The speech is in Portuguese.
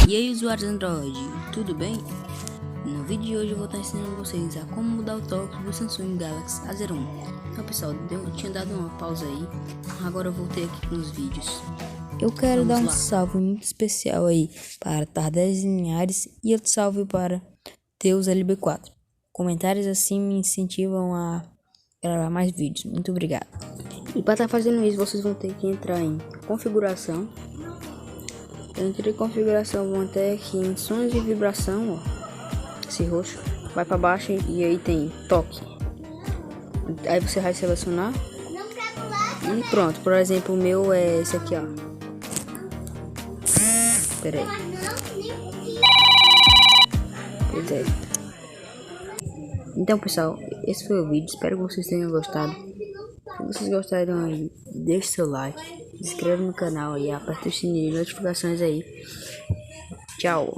E aí, usuários Android, tudo bem? No vídeo de hoje eu vou estar ensinando vocês a como mudar o toque do Samsung Galaxy A01. Então pessoal, eu tinha dado uma pausa aí, agora eu voltei aqui com os vídeos. Eu quero dar um salve muito especial aí para Tardes Linhares e outro salve para Teus LB4. Comentários assim me incentivam a gravar mais vídeos, muito obrigado. E para estar fazendo isso, vocês vão ter que entrar em configuração. Entre configuração, vão até aqui em sons de vibração, ó, esse roxo, vai para baixo e aí tem toque. Aí você vai selecionar e pronto. Por exemplo, o meu é esse aqui, ó. Pera aí. Pois é. Então pessoal, esse foi o vídeo, espero que vocês tenham gostado. Se vocês gostaram aí, deixe seu like, se inscreva no canal e aperte o sininho de notificações aí. Tchau.